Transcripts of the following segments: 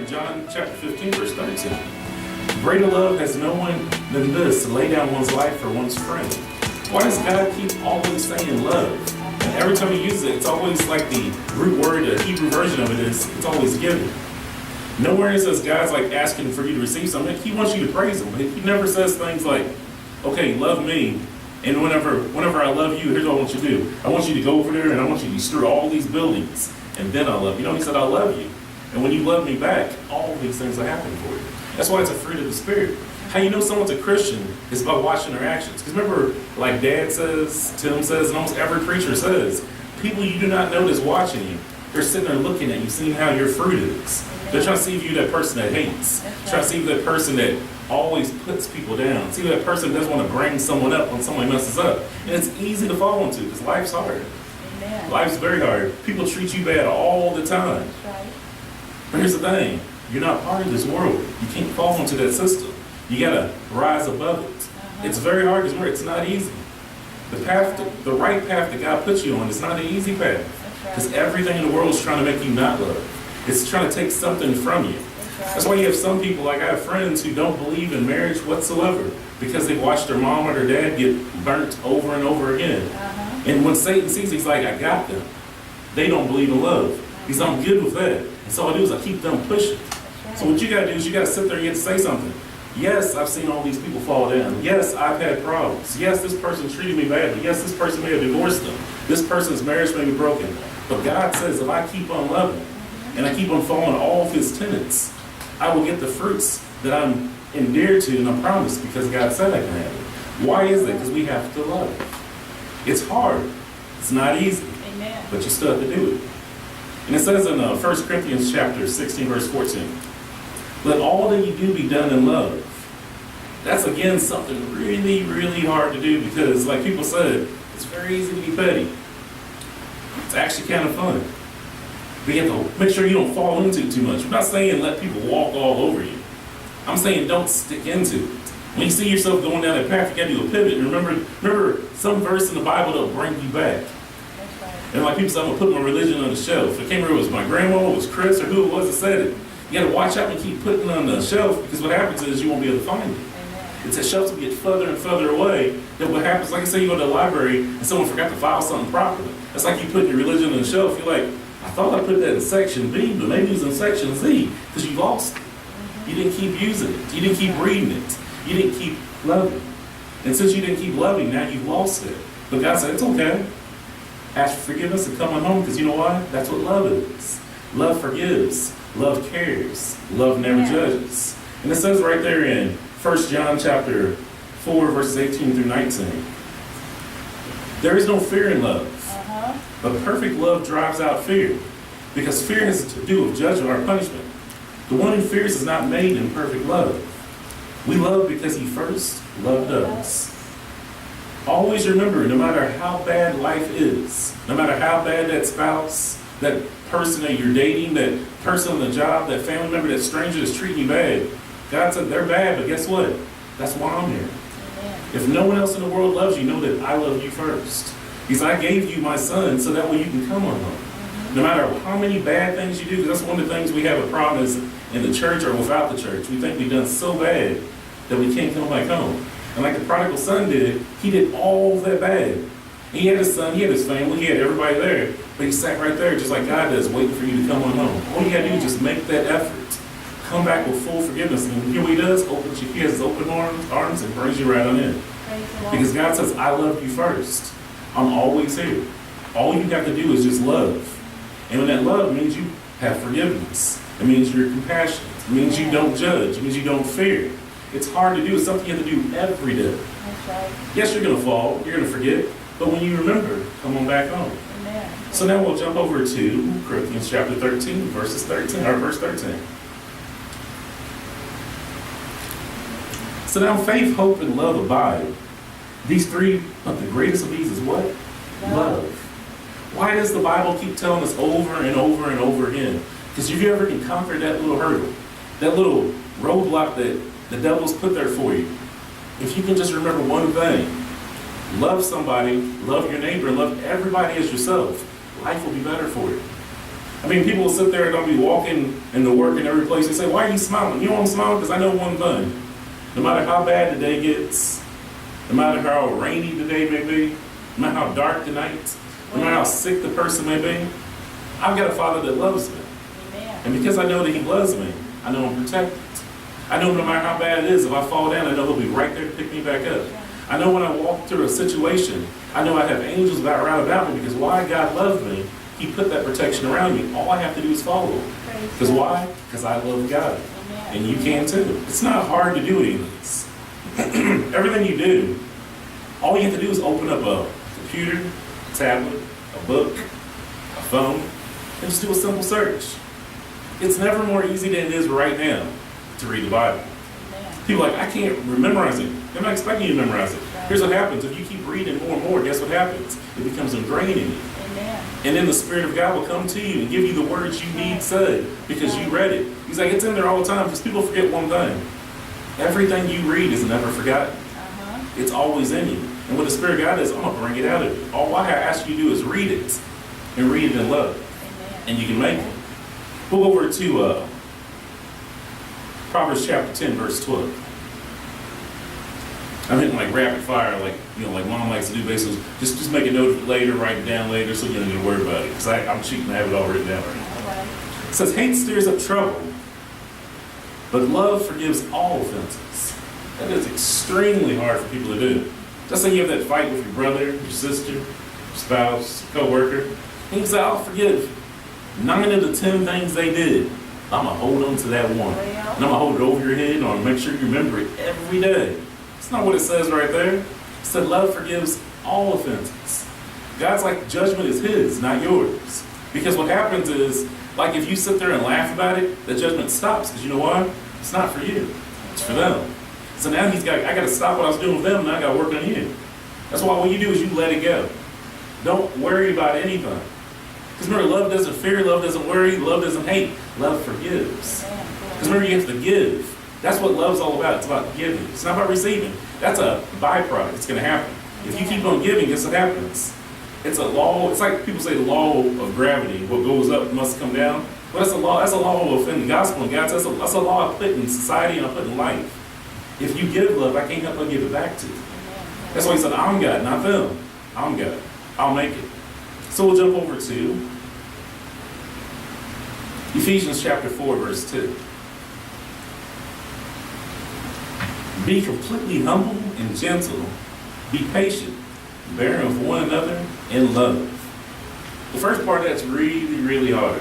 in John chapter 15, verse 13. Greater love has no one than this, to lay down one's life for one's friend. Why does God keep always saying love? And every time he uses it, it's always like the root word, the Hebrew version of it is, it's always given. Nowhere it says God's like asking for you to receive something. He wants you to praise him. He never says things like, okay, love me, and whenever I love you, here's what I want you to do. I want you to go over there and I want you to destroy all these buildings, and then I'll love you. No, he said, I'll love you. And when you love me back, all these things will happen for you. That's why it's a fruit of the Spirit. How you know someone's a Christian is by watching their actions. Because remember, like Dad says, Tim says, and almost every preacher says, people you do not know that's watching you, they're sitting there looking at you, seeing how your fruit is. They're trying to see if you're that person that hates. Trying to see if you're that person that always puts people down. See if that person doesn't want to bring someone up when somebody messes up. And it's easy to fall into because life's hard. Amen. Life's very hard. People treat you bad all the time. That's right. But here's the thing. You're not part of this world. You can't fall into that system. You got to rise above it. It's very hard because it's not easy. The path, the right path that God puts you on is not an easy path. Because everything in the world is trying to make you not love. It's trying to take something from you. That's why you have some people, like I have friends who don't believe in marriage whatsoever because they watched their mom or their dad get burnt over and over again. And when Satan sees, he's like, I got them. They don't believe in love. He's I'm good with that. And so all I do is I keep them pushing. So what you got to do is you got to sit there and get to say something. Yes, I've seen all these people fall down. Yes, I've had problems. Yes, this person treated me badly. Yes, this person may have divorced them. This person's marriage may be broken. But God says if I keep on loving and I keep on following all of his tenets, I will get the fruits that I'm endeared to and I'm promised because God said I can have it. Why is that? Because we have to love. It's hard. It's not easy. Amen. But you still have to do it. And it says in 1 Corinthians chapter 16, verse 14, let all that you do be done in love. That's, again, something really, really hard to do because, like people said, it's very easy to be petty. It's actually kind of fun. But you have to make sure you don't fall into it too much. I'm not saying let people walk all over you. I'm saying don't stick into it. When you see yourself going down that path, you got to do a pivot. And remember some verse in the Bible that'll bring you back. And like people say, I'm going to put my religion on the shelf. I can't remember if it was my grandma, it was Chris, or who it was that said it. You got to watch out and keep putting it on the shelf because what happens is you won't be able to find it. It's a shelf to get further and further away. Then what happens, like I say, you go to the library and someone forgot to file something properly. That's like you putting your religion on the shelf. You're like, I thought I put that in section B, but maybe it was in section Z because you lost it. You didn't keep using it. You didn't keep reading it. You didn't keep loving. And since you didn't keep loving, now you've lost it. But God said, it's okay. Ask for forgiveness and come on home because you know why? That's what love is. Love forgives. Love cares. Love never judges. And it says right there in 1 John chapter 4, verses 18 through 19. There is no fear in love. But perfect love drives out fear. Because fear has to do with judgment or punishment. The one who fears is not made in perfect love. We love because he first loved us. Always remember, no matter how bad life is, no matter how bad that spouse, that person that you're dating, that person on the job, that family member, that stranger that's treating you bad, God said they're bad, but guess what? That's why I'm here. If no one else in the world loves you, know that I love you first. Because I gave you my son so that way you can come on home. No matter how many bad things you do, because that's one of the things we have a problem is in the church or without the church. We think we've done so bad that we can't come back home. And like the prodigal son did, he did all that bad. He had his son, he had his family, he had everybody there, but he sat right there just like God does, waiting for you to come on home. All you gotta do is just make that effort. Come back with full forgiveness. And hear what he does? He has his open arms and brings you right on in. Because God says, I love you first. I'm always here. All you have to do is just love. And when that love means you have forgiveness. It means you're compassionate. It means you don't judge. It means you don't fear. It's hard to do. It's something you have to do every day. That's right. Yes, you're going to fall. You're going to forget. But when you remember, come on back home. Amen. So now we'll jump over to Corinthians chapter 13, verse 13. So now faith, hope, and love abide. These three, but the greatest of these is what? Love. Why does the Bible keep telling us over and over and over again? Because if you ever can conquer that little hurdle, that little roadblock that the devil's put there for you, if you can just remember one thing, love somebody, love your neighbor, love everybody as yourself, life will be better for you. I mean, people will sit there and they'll be walking into work and every place. They say, why are you smiling? You know I'm smiling because I know one thing. No matter how bad the day gets, no matter how rainy the day may be, no matter how dark the night, no matter how sick the person may be, I've got a Father that loves me. Amen. And because I know that He loves me, I know I'm protected. I know no matter how bad it is, if I fall down, I know He'll be right there to pick me back up. I know when I walk through a situation, I know I have angels around about me because why God loves me, He put that protection around me. All I have to do is follow. Because why? Because I love God. Amen. And you can too. It's not hard to do any of this. Everything you do, all you have to do is open up a computer, a tablet, a book, a phone, and just do a simple search. It's never more easy than it is right now to read the Bible. Amen. People are like, I can't memorize it. They're not expecting you to memorize it. Here's what happens. If you keep reading more and more, guess what happens? It becomes ingrained in you. Amen. And then the Spirit of God will come to you and give you the words you need said because you read it. He's like, it's in there all the time because people forget one thing. Everything you read is never forgotten. It's always in you. And what the Spirit of God is, I'm going to bring it out of you. All I ask you to do is read it and read it in love. Amen. And you can make it. We'll go over to Proverbs chapter 10, verse 12. I'm hitting like rapid fire, like Mom likes to do. Basically, just make a note of it later, write it down later, so you don't need to worry about it. Because I'm cheating, I have it all written down right now. Right. It says, hate stirs up trouble, but love forgives all offenses. That is extremely hard for people to do. Just like you have that fight with your brother, your sister, your spouse, co-worker. And you say, I'll forgive 9 of the 10 things they did. I'm going to hold on to that one. And I'm going to hold it over your head, and I'm going to make sure you remember it every day. That's not what it says right there. It said love forgives all offenses. God's like, judgment is His, not yours. Because what happens is, like if you sit there and laugh about it, the judgment stops. Because you know why? It's not for you. It's for them. So now I got to stop what I was doing with them, and I got to work on you. That's why what you do is you let it go. Don't worry about anything. Because remember, love doesn't fear, love doesn't worry, love doesn't hate. Love forgives. Because remember, you have to give. That's what love's all about. It's about giving. It's not about receiving. That's a byproduct. It's going to happen. If you keep on giving, guess what happens? It's a law. It's like people say the law of gravity. What goes up must come down. Well, that's a law. That's a law in the gospel. And God says that's a law I put in society and I put in life. If you give love, I can't help but give it back to you. That's why He said, I'm God, not them. I'm God. I'll make it. So we'll jump over to Ephesians chapter 4, verse 2. Be completely humble and gentle. Be patient, bearing with one another in love. The first part that's really, really hard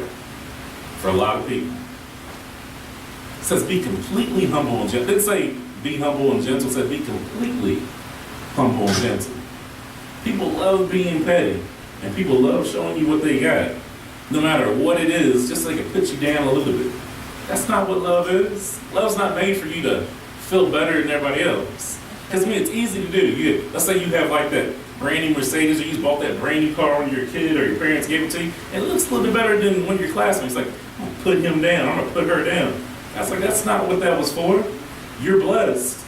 for a lot of people. It says be completely humble and gentle. It didn't say be humble and gentle. It said be completely humble and gentle. People love being petty, and people love showing you what they got. No matter what it is, just so they can put you down a little bit. That's not what love is. Love's not made for you to feel better than everybody else. Because I mean, it's easy to do. Let's say you have like that brand new Mercedes, or you bought that brand new car when you were a kid, or your parents gave it to you, and it looks a little bit better than one of your classmates. Like, I'm gonna put him down, I'm gonna put her down. That's like, that's not what that was for. You're blessed.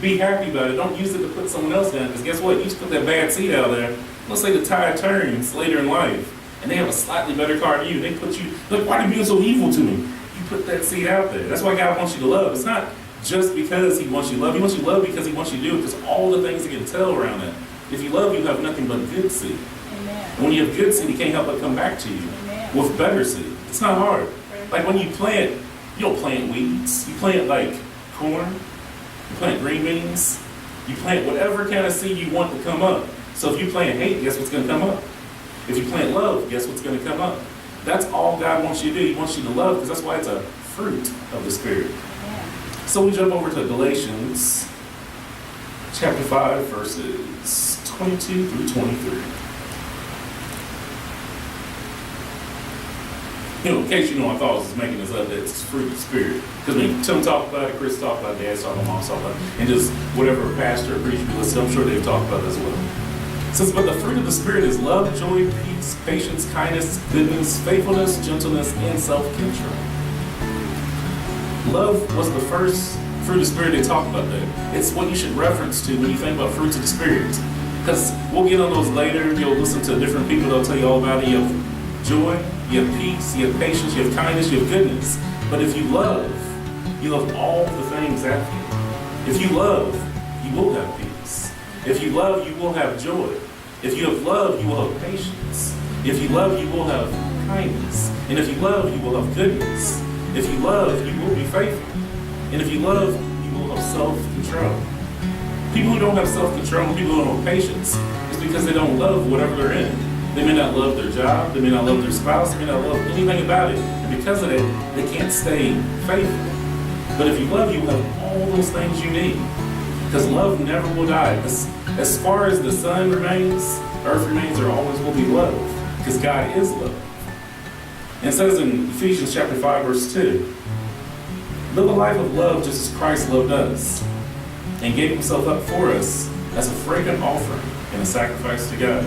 Be happy about it. Don't use it to put someone else down. Because guess what? You just put that bad seat out there. Let's say the tide turns later in life, and they have a slightly better car than you. They put you, look, why are you being so evil to me? You put that seat out there. That's why God wants you to love. It's not just because He wants you to love. He wants you to love because He wants you to do it. Because all the things He can tell around that. If you love, you have nothing but good seed. Amen. And when you have good seed, He can't help but come back to you with better seed. It's not hard. Like when you plant, you don't plant weeds. You plant like corn. You plant green beans. You plant whatever kind of seed you want to come up. So if you plant hate, guess what's going to come up? If you plant love, guess what's going to come up? That's all God wants you to do. He wants you to love because that's why it's a fruit of the Spirit. So we jump over to Galatians chapter 5, verses 22 through 23. In case you know, I thought I was making this up, it's fruit of the Spirit. Because when Tim talked about it, Chris talked about it, Dad's talking about it, Mom's talking about it, and just whatever pastor or preacher you listen to, I'm sure they've talked about it as well. It says, but the fruit of the Spirit is love, joy, peace, patience, kindness, goodness, faithfulness, gentleness, and self-control. Love was the first fruit of the Spirit they talk about there. It's what you should reference to when you think about fruits of the Spirit. Because we'll get on those later. You'll listen to different people. They'll tell you all about it. You have joy, you have peace, you have patience, you have kindness, you have goodness. But if you love all the things after. If you love, you will have peace. If you love, you will have joy. If you have love, you will have patience. If you love, you will have kindness. And if you love, you will have goodness. If you love, you will be faithful. And if you love, you will have self-control. People who don't have self-control, people who don't have patience, it's because they don't love whatever they're in. They may not love their job, they may not love their spouse, they may not love anything about it. And because of it, they can't stay faithful. But if you love, you have all those things you need. Because love never will die. As far as the sun remains, earth remains, there always will be love. Because God is love. And it says in Ephesians chapter 5, verse 2, live a life of love just as Christ loved us and gave himself up for us as a fragrant offering and a sacrifice to God.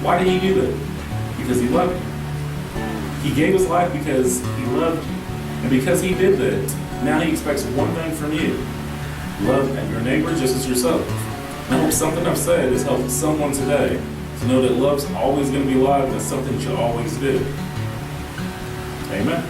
Why did he do that? Because he loved you. He gave his life because he loved you. And because he did that, now he expects one thing from you. Love your neighbor just as yourself. And I hope something I've said has helped someone today to know that love's always going to be alive and it's something you should always do. Amen.